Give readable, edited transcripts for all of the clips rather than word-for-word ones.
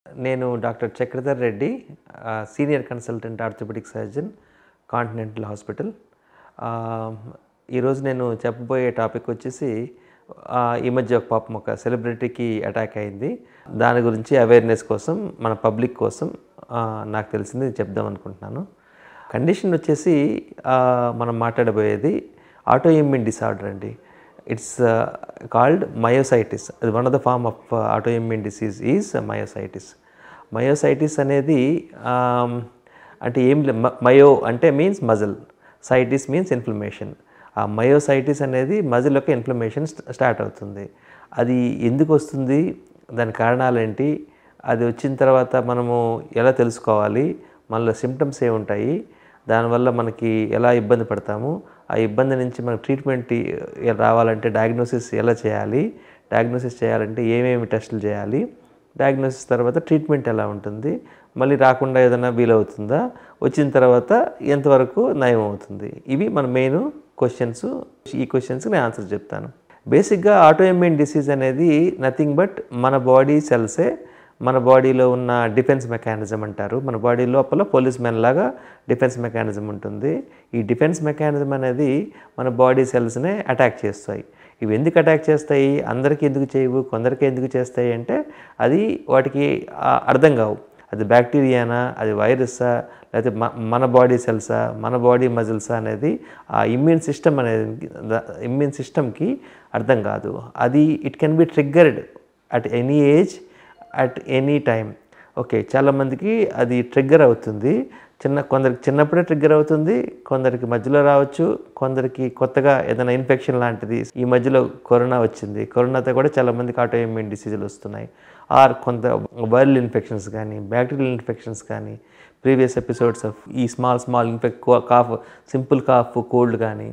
నేను doctor Chakradhar Reddy, senior consultant orthopaedic surgeon, continental hospital. Ah, ఈరోజు నేను చెప్పబోయే టాపిక్ వచ్చేసి ఈ మధ్య పాపం ఒక సెలబ్రిటీకి అటాక్ అయింది. దాని గురించి అవేర్‌నెస్ కోసం, మన పబ్లిక్ కోసం నాకు తెలిసింది చెప్దాం అనుకుంటున్నాను. కండిషన్ వచ్చేసి మనం మాట్లాడబోయేది ఆటో ఇమ్యూన్ డిసార్డర్ అండి. It's called myositis. అది one of the form of auto immune disease is myositis. Myositis అనేది అంటే ఏం మయో అంటే means muscle, sitis means inflammation. ఆ మయోసైటిస్ అనేది మజిల్ యొక్క ఇన్ఫ్లమేషన్ స్టార్ట్ అవుతుంది. అది ఎందుకు వస్తుంది, దాని కారణాలు ఏంటి, అది వచ్చిన తర్వాత మనము ఎలా తెలుసుకోవాలి, మనలో సిమ్టమ్స్ ఏముంటాయి, దానివల్ల మనకి ఎలా ఇబ్బంది పడతాము, ఆ ఇబ్బంది నుంచి మనకు ట్రీట్మెంట్ రావాలంటే డయాగ్నోసిస్ ఎలా చేయాలి, డయాగ్నోసిస్ చేయాలంటే ఏమేమి టెస్టులు చేయాలి, డయాగ్నోసిస్ తర్వాత ట్రీట్మెంట్ ఎలా ఉంటుంది, మళ్ళీ రాకుండా ఏదైనా వీలవుతుందా, వచ్చిన తర్వాత ఎంతవరకు నయం అవుతుంది. ఇవి మన మెయిన్ క్వశ్చన్స్. ఈ క్వశ్చన్స్కి నేను ఆన్సర్ చెప్తాను. బేసిక్గా ఆటో ఇమ్యూన్ డిసీజ్ అనేది నథింగ్ బట్ మన బాడీ సెల్సే, మన బాడీలో ఉన్న డిఫెన్స్ మెకానిజం అంటారు. మన బాడీ లోపల పోలీస్ మెన్ లాగా డిఫెన్స్ మెకానిజం ఉంటుంది. ఈ డిఫెన్స్ మెకానిజం అనేది మన బాడీ సెల్స్నే అటాక్ చేస్తాయి. ఇవి ఎందుకు అటాక్ చేస్తాయి, అందరికీ ఎందుకు చేయవు, కొందరికి ఎందుకు చేస్తాయి అంటే అది వాటికి అర్థం కావు. అది బ్యాక్టీరియానా, అది వైరస్సా, లేకపోతే మన బాడీ సెల్సా, మన బాడీ మజిల్సా అనేది ఆ ఇమ్యూన్ సిస్టమ్కి అర్థం కాదు. అది it can be triggered at any age, at any time. Okay, చాలామందికి అది ట్రిగ్గర్ అవుతుంది. కొందరికి చిన్నప్పుడే ట్రిగ్గర్ అవుతుంది, కొందరికి మధ్యలో రావచ్చు, కొందరికి కొత్తగా ఏదైనా ఇన్ఫెక్షన్ లాంటిది. ఈ మధ్యలో కరోనా వచ్చింది, కరోనాతో కూడా చాలామందికి ఆటో ఇమ్యూన్ డిసీజులు వస్తున్నాయి. ఆర్ కొంత వైరల్ ఇన్ఫెక్షన్స్ కానీ, బ్యాక్టీరియల్ ఇన్ఫెక్షన్స్ కానీ, ప్రీవియస్ ఎపిసోడ్స్ ఆఫ్ ఈ small cough, simple cough, cold కానీ,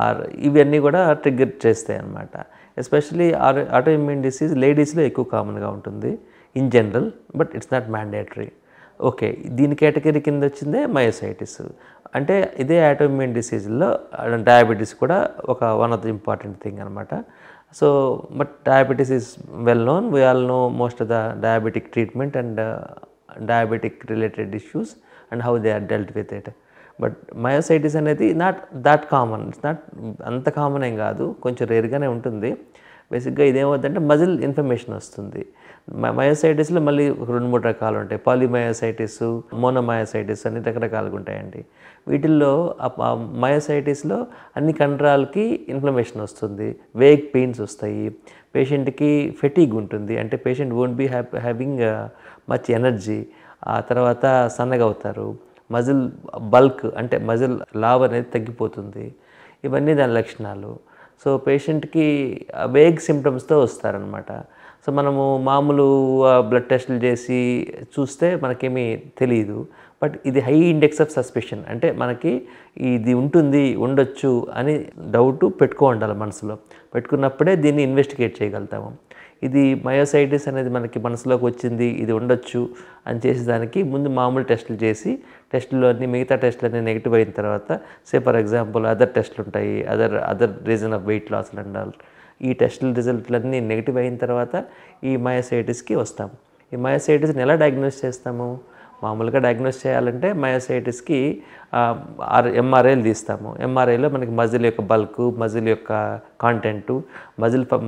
ఆర్ ఇవన్నీ కూడా ట్రిగ్గర్ చేస్తాయి అన్నమాట. ఎస్పెషలీ ఆటో ఇమ్యూన్ డిసీజ్ లేడీస్లో ఎక్కువ కామన్గా ఉంటుంది in general, but it's not mandatory. Okay, దీని కేటగిరీ కింద వచ్చిందే మయోసైటిస్. అంటే ఇదే ఆటో ఇమ్యూన్ డిసీజ్లో డయాబెటీస్ కూడా ఒక one of the important thing అనమాట. So but diabetes is well known. We all know most of the diabetic treatment and diabetic related issues and how they are dealt with it. But myositis అనేది not that common. It's not అంత common ఏం కాదు, కొంచెం రేర్గానే ఉంటుంది. బేసిక్గా ఇదేమవుతుందంటే muscle inflammation వస్తుంది. మయోసైటిస్లో మళ్ళీ 2-3 రకాలు ఉంటాయి. పాలిమయోసైటిస్, మోనోమయోసైటిస్ అని రకరకాలుగా ఉంటాయండి. వీటిల్లో మయోసైటిస్లో అన్ని కండరాలకి ఇన్ఫ్లమేషన్ వస్తుంది, వేగ్ పెయిన్స్ వస్తాయి, పేషెంట్కి ఫెటీగ్ ఉంటుంది, అంటే patient won't be having much energy. ఆ తర్వాత సన్నగా అవుతారు, మజిల్ బల్క్ అంటే మజిల్ లావ్ అనేది తగ్గిపోతుంది. ఇవన్నీ దాని లక్షణాలు. సో పేషెంట్కి వేగ్ సిమ్టమ్స్తో వస్తారనమాట. సో మనము మామూలు బ్లడ్ టెస్టులు చేసి చూస్తే మనకేమీ తెలియదు. బట్ ఇది హై ఇండెక్స్ ఆఫ్ సస్పెషన్, అంటే మనకి ఇది ఉండొచ్చు అని డౌట్ ఉండాలి మనసులో. పెట్టుకున్నప్పుడే దీన్ని ఇన్వెస్టిగేట్ చేయగలుగుతాము. ఇది మయోసైటిస్ అనేది మనకి మనసులోకి వచ్చింది, ఇది ఉండొచ్చు అని చేసేదానికి ముందు మామూలు టెస్టులు చేసి, టెస్టులు అన్నీ మిగతా టెస్టులు అన్నీ నెగిటివ్ అయిన తర్వాత, ఫర్ ఎగ్జాంపుల్ అదర్ టెస్టులు ఉంటాయి, other reason of weight loss and all. ఈ టెస్టుల రిజల్ట్లన్నీ నెగిటివ్ అయిన తర్వాత ఈ మయోసైటిస్కి వస్తాం. ఈ మయోసైటిస్ని ఎలా డయాగ్నోస్ చేస్తాము? మామూలుగా డయాగ్నోస్ చేయాలంటే మయోసైటిస్కి ఎంఆర్ఐలు తీస్తాము. ఎంఆర్ఐలో మనకి మజిల్ యొక్క బల్క్, మజిల్ యొక్క కాంటెంటు,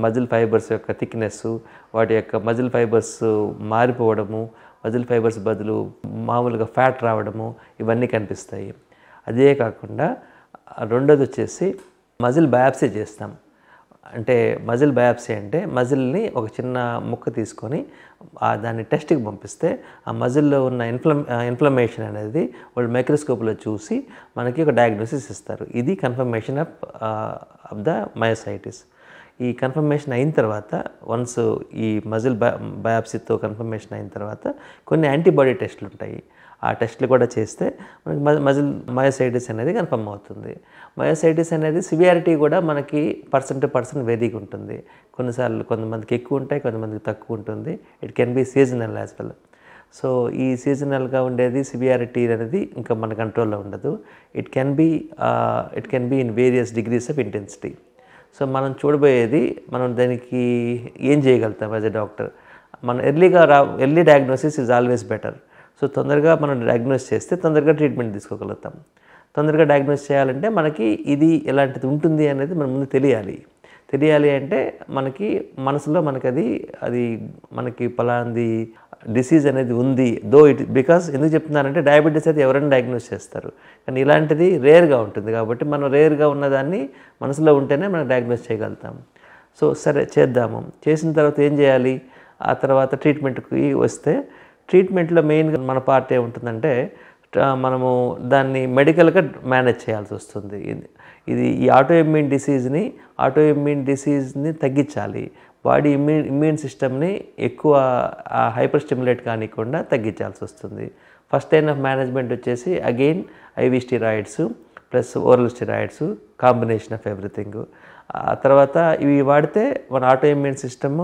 మజిల్ ఫైబర్స్ యొక్క థిక్నెస్, వాటి యొక్క మజిల్ ఫైబర్స్ మారిపోవడము, మజిల్ ఫైబర్స్ బదులు మామూలుగా ఫ్యాట్ రావడము, ఇవన్నీ కనిపిస్తాయి. అదే కాకుండా రెండోది వచ్చేసి మజిల్ బయాప్సీ చేస్తాం. అంటే మజిల్ బయాప్సీ అంటే మజిల్ని ఒక చిన్న ముక్క తీసుకొని దాన్ని టెస్ట్కి పంపిస్తే ఆ మజిల్లో ఉన్న ఇన్ఫ్లమేషన్ అనేది వాళ్ళు మైక్రోస్కోప్లో చూసి మనకి ఒక డయాగ్నోసిస్ ఇస్తారు. ఇది కన్ఫర్మేషన్ ఆఫ్ ద మయోసైటిస్. ఈ కన్ఫర్మేషన్ అయిన తర్వాత, వన్స్ ఈ మజిల్ బయాప్సీతో కన్ఫర్మేషన్ అయిన తర్వాత కొన్ని యాంటీబాడీ టెస్టులు ఉంటాయి. ఆ టెస్టులు కూడా చేస్తే మనకి మయోసైటిస్ అనేది కన్ఫర్మ్ అవుతుంది. మయోసైటిస్ అనేది సివియారిటీ కూడా మనకి పర్సన్ టు పర్సన్ వేరీగా ఉంటుంది. కొన్నిసార్లు కొంతమందికి ఎక్కువ ఉంటాయి, కొంతమందికి తక్కువ ఉంటుంది. It can be seasonal as well. So ఈ సీజనల్గా ఉండేది సివియారిటీ అనేది ఇంకా మన కంట్రోల్లో ఉండదు. It can be in various degrees of intensity. So మనం చూడబోయేది, మనం దానికి ఏం చేయగలుగుతాం యాజ్ ఎ డాక్టర్. మనం early diagnosis is always better. So తొందరగా మనం డయాగ్నోస్ చేస్తే తొందరగా ట్రీట్మెంట్ తీసుకోగలుగుతాం. తొందరగా డయాగ్నోస్ చేయాలంటే మనకి ఇది ఎలాంటిది ఉంటుంది అనేది మన ముందు తెలియాలి అంటే మనకి మనసులో అది మనకి పలాంది డిసీజ్ అనేది ఉంది. బికాస్ ఎందుకు చెప్తున్నానంటే డయాబెటీస్ అయితే ఎవరైనా డయాగ్నోస్ చేస్తారు, కానీ ఇలాంటిది రేర్గా ఉంటుంది. కాబట్టి మనం రేర్గా ఉన్నదాన్ని మనసులో ఉంటేనే మనం డయాగ్నోస్ చేయగలుగుతాం. సో సరే చేద్దాము. చేసిన తర్వాత ఏం చేయాలి? ఆ తర్వాత ట్రీట్మెంట్కి వస్తే ట్రీట్మెంట్లో మెయిన్గా మన పార్ట్ ఏముంటుందంటే మనము దాన్ని మెడికల్గా మేనేజ్ చేయాల్సి వస్తుంది. ఈ ఆటోఇమ్యూన్ డిసీజ్ని తగ్గించాలి. బాడీ ఇమ్యూన్ సిస్టమ్ని ఎక్కువ హైపర్ స్టిమ్యులేట్ కానివ్వకుండా తగ్గించాల్సి వస్తుంది. ఫస్ట్ లైన్ ఆఫ్ మేనేజ్మెంట్ వచ్చేసి again IV steroids plus oral steroids, combination of everything. ఆ తర్వాత ఇవి వాడితే మన ఆటోఇమ్యూన్ సిస్టమ్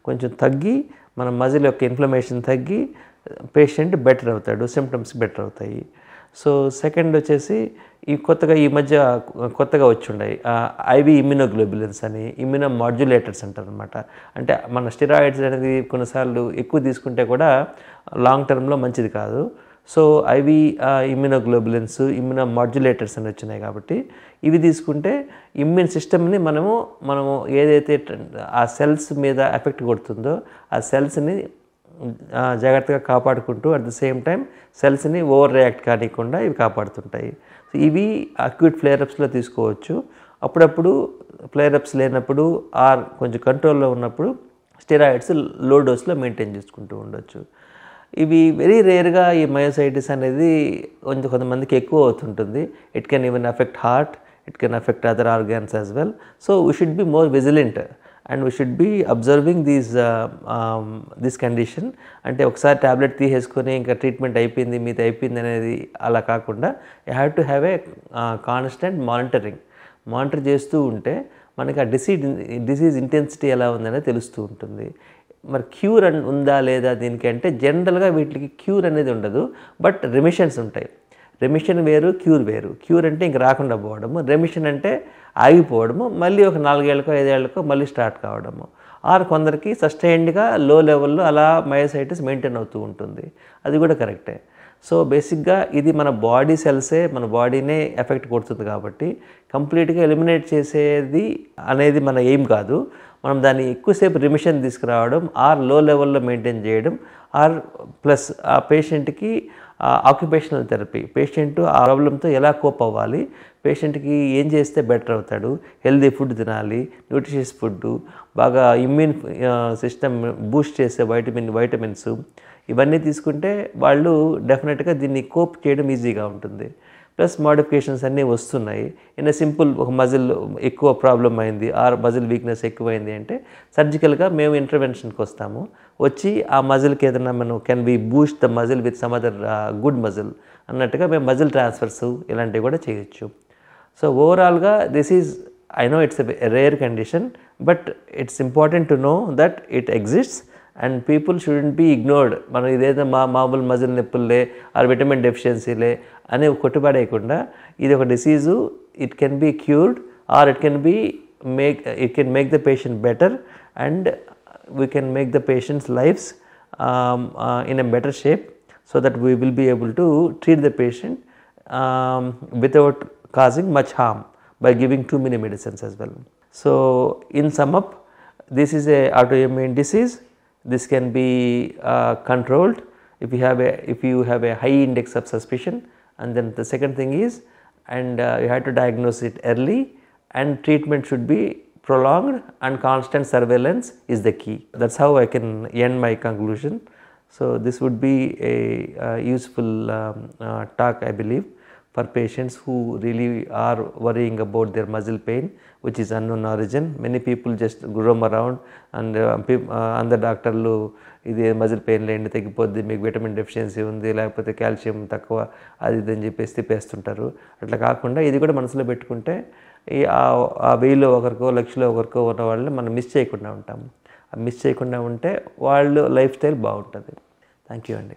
కొంచెం తగ్గి మన మజిల్ యొక్క ఇన్ఫ్లమేషన్ తగ్గి పేషెంట్ బెటర్ అవుతాడు, సిమ్టమ్స్ బెటర్ అవుతాయి. సో సెకండ్ వచ్చేసి ఈ మధ్య కొత్తగా వచ్చున్నాయి ఐవి ఇమ్యూనోగ్లోబులిన్స్ అని, ఇమ్యూనో మాడ్యులేటర్స్ అంటారు అనమాట. అంటే మన స్టెరాయిడ్స్ అనేది కొన్నిసార్లు ఎక్కువ తీసుకుంటే కూడా లాంగ్ టర్మ్లో మంచిది కాదు. So IV immunoglobulins, immuno modulators అని వచ్చినాయి. కాబట్టి ఇవి తీసుకుంటే ఇమ్యూన్ సిస్టమ్ని మనము ఏదైతే ఆ సెల్స్ మీద ఎఫెక్ట్ కొడుతుందో ఆ సెల్స్ని జాగ్రత్తగా కాపాడుకుంటూ అట్ ద సేమ్ టైం సెల్స్ని ఓవర్ రియాక్ట్ కానివ్వకుండా ఇవి కాపాడుతుంటాయి. సో ఇవి అక్యూట్ ఫ్లేరప్స్లో తీసుకోవచ్చు. అప్పుడప్పుడు ఫ్లేరప్స్ లేనప్పుడు కొంచెం కంట్రోల్లో ఉన్నప్పుడు స్టెరాయిడ్స్ లో డోస్లో మెయింటైన్ చేసుకుంటూ ఉండొచ్చు. ఇవి వెరీ రేర్గా ఈ మయోసైటిస్ అనేది కొంతమందికి ఎక్కువ అవుతుంటుంది. It can even affect heart, it can affect other organs as well. So we should be more vigilant and we should be observing this condition. అంటే ఒకసారి ట్యాబ్లెట్ తీసేసుకొని ఇంకా ట్రీట్మెంట్ అయిపోయింది అనేది అలా కాకుండా you have to have a constant monitor చేస్తూ ఉంటే మనకి ఆ డిసీజ్ ఇంటెన్సిటీ ఎలా ఉందనేది తెలుస్తూ ఉంటుంది. మరి క్యూర్ ఉందా లేదా దీనికి అంటే జనరల్గా వీటికి క్యూర్ అనేది ఉండదు, బట్ రెమిషన్స్ ఉంటాయి. రెమిషన్ వేరు, క్యూర్ వేరు. క్యూర్ అంటే ఇంక రాకుండా పోవడము, రెమిషన్ అంటే ఆగిపోవడము, మళ్ళీ ఒక 4 ఏళ్ళకో 5 ఏళ్ళకో మళ్ళీ స్టార్ట్ కావడము. కొందరికి సస్టైన్డ్గా లో లెవెల్లో అలా మయోసైటిస్ మెయింటైన్ అవుతూ ఉంటుంది. అది కూడా కరెక్టే. సో బేసిక్గా ఇది మన బాడీ సెల్సే మన బాడీనే ఎఫెక్ట్ కొడుతుంది కాబట్టి కంప్లీట్గా ఎలిమినేట్ చేసేది అనేది మన ఎయిమ్ కాదు. మనం దాన్ని ఎక్కువసేపు రిమిషన్ తీసుకురావడం, లో లెవెల్లో మెయింటైన్ చేయడం, ప్లస్ ఆ పేషెంట్కి ఆక్యుపేషనల్ థెరపీ, పేషెంట్ ఆ ప్రాబ్లంతో ఎలా కోప్ అవ్వాలి, పేషెంట్కి ఏం చేస్తే బెటర్ అవుతాడు, హెల్దీ ఫుడ్ తినాలి, న్యూట్రిషియస్ ఫుడ్, బాగా ఇమ్యూన్ సిస్టమ్ బూస్ట్ చేసే వైటమిన్స్ ఇవన్నీ తీసుకుంటే వాళ్ళు డెఫినెట్గా దీన్ని కోప్ చేయడం ఈజీగా ఉంటుంది. ప్లస్ మోడిఫికేషన్స్ అన్నీ వస్తున్నాయి. సింపుల్ ఒక మజిల్ ఎక్కువ ప్రాబ్లం అయింది, మజిల్ వీక్నెస్ ఎక్కువైంది అంటే సర్జికల్గా మేము ఇంటర్వెన్షన్కి వస్తాము. వచ్చి ఆ మజిల్కి ఏదైనా can be boost the muscle with some other good muscle అన్నట్టుగా మేము మజిల్ ట్రాన్స్ఫర్స్ ఇలాంటివి కూడా చేయొచ్చు. సో ఓవరాల్గా I know it's a rare condition, but it's important to know that it exists and people shouldn't be ignored. మనం ఇదేదో మామూలు muscle నొప్పులే vitamin డెఫిషియన్సీలే అని కొట్టుబడేయకుండా ఇది ఒక disease, it can be cured it can make the patient better and we can make the patient's lives in a better shape so that we will be able to treat the patient without causing much harm by giving too many medicines as well. So in sum up, this is a autoimmune disease. This can be controlled if you have a high index of suspicion, and then the second thing is you have to diagnose it early, and treatment should be prolonged and constant surveillance is the key. That's how I can end my conclusion. So this would be a useful talk, I believe, for patients who really are worrying about their muscle pain which is unknown origin. Many people just roam around and అందరు డాక్టర్లు ఇది muscle pain లేండి తగ్గిపోద్ది, మీకు vitamin deficiency ఉంది, లేకపోతే calcium తక్కువ అది ఇదని చెప్పేసి తిప్పేస్తుంటారు. అట్లా కాకుండా ఇది కూడా మనసులో పెట్టుకుంటే ఆ 1000లో ఒకరికో 1,00,000లో ఒకరికో ఉన్న వాళ్ళని మనం మిస్ చేయకుండా ఉంటే వాళ్ళ లైఫ్ స్టైల్ బాగుంటుంది. థ్యాంక్ యూ అండి.